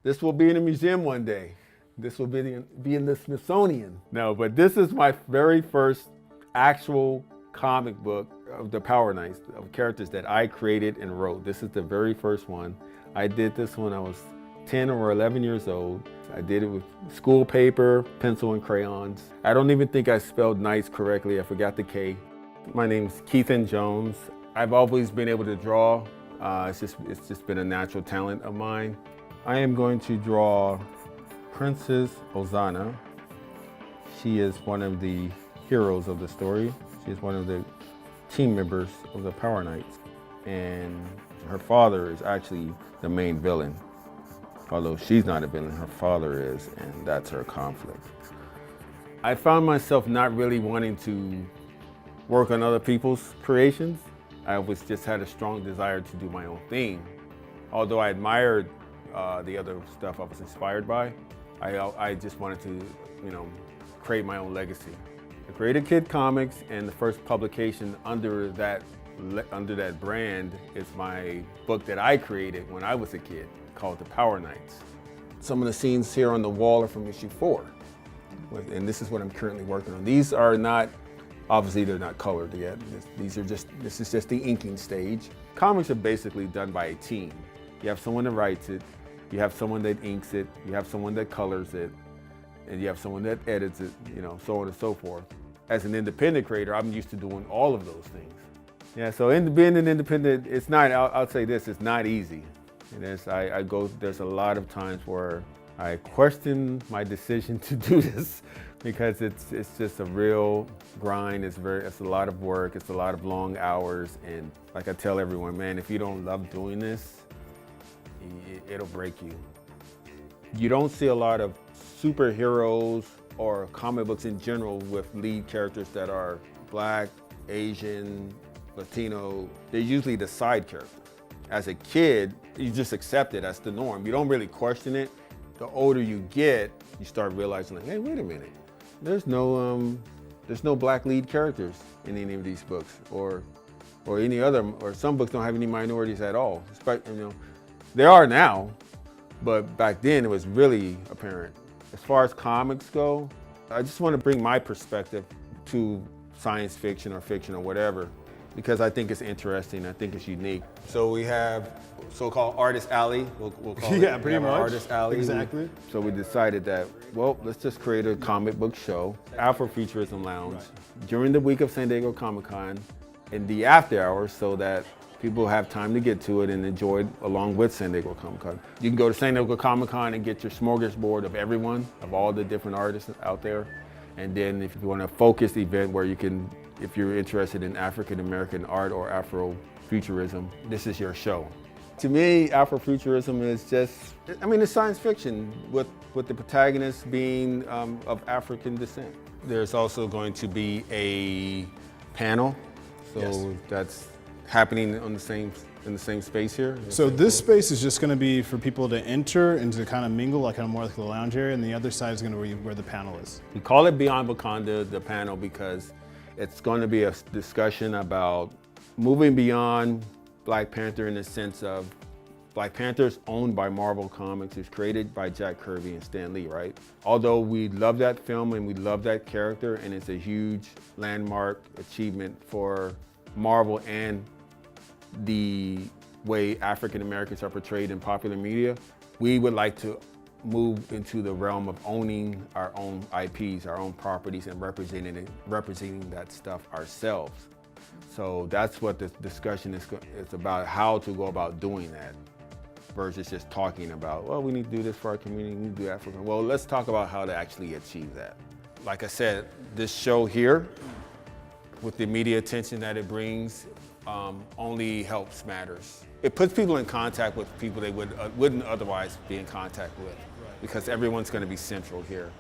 This will be in a museum one day. This will be in the Smithsonian. No, but this is my very first actual comic book of the Power Knights, of characters that I created and wrote. This is the very first one. I did this when I was 10 or 11 years old. I did it with school paper, pencil, and crayons. I don't even think I spelled Knights correctly. I forgot the K. My name's Keithan Jones. I've always been able to draw. It's just been a natural talent of mine. I am going to draw Princess Hosana. She is one of the heroes of the story. She is one of the team members of the Power Knights. And her father is actually the main villain. Although she's not a villain, her father is, and that's her conflict. I found myself not really wanting to work on other people's creations. I always just had a strong desire to do my own thing. Although I admired the other stuff I was inspired by, I just wanted to, create my own legacy. I created Kid Comics, and the first publication under that brand is my book that I created when I was a kid, called The Power Knights. Some of the scenes here on the wall are from issue 4, and this is what I'm currently working on. These are not, obviously they're not colored yet. This is just the inking stage. Comics are basically done by a team. You have someone that writes it, you have someone that inks it, you have someone that colors it, and you have someone that edits it, so on and so forth. As an independent creator, I'm used to doing all of those things. Yeah, so being an independent, it's not, I'll say this, it's not easy. There's a lot of times where I question my decision to do this because it's just a real grind. It's a lot of work. It's a lot of long hours. And like I tell everyone, man, if you don't love doing this, it'll break you. You don't see a lot of superheroes or comic books in general with lead characters that are Black, Asian, Latino. They're usually the side character. As a kid, you just accept it as the norm. You don't really question it. The older you get, you start realizing, like, hey, wait a minute. There's no Black lead characters in any of these books, or any other, or some books don't have any minorities at all. There are now, but back then it was really apparent. As far as comics go, I just want to bring my perspective to science fiction or fiction or whatever, because I think it's interesting, I think it's unique. So we have so-called Artist Alley, we'll call it. Yeah, pretty much. Artist Alley. Exactly. So we decided that, well, let's just create a comic book show, Afrofuturism Lounge, during the week of San Diego Comic-Con, in the after hours, so that people have time to get to it and enjoy it along with San Diego Comic-Con. You can go to San Diego Comic-Con and get your smorgasbord of everyone, of all the different artists out there. And then if you want a focused event where you can, if you're interested in African American art or Afrofuturism, this is your show. To me, Afrofuturism is just, it's science fiction with the protagonist being of African descent. There's also going to be a panel, so that's happening in the same space here. So this space is just going to be for people to enter and to kind of mingle, like kind of more like the lounge area, and the other side is going to be where the panel is. We call it Beyond Wakanda, the panel, because it's going to be a discussion about moving beyond Black Panther in the sense of Black Panther is owned by Marvel Comics. It's created by Jack Kirby and Stan Lee, right? Although we love that film and we love that character, and it's a huge landmark achievement for Marvel and the way African Americans are portrayed in popular media, we would like to move into the realm of owning our own IPs, our own properties, and representing that stuff ourselves. So that's what the discussion is about, how to go about doing that, versus just talking about, well, we need to do this for our community, we need to do that for them. Well, let's talk about how to actually achieve that. Like I said, this show here, with the media attention that it brings, only helps matters. It puts people in contact with people they wouldn't otherwise be in contact with, because everyone's going to be central here.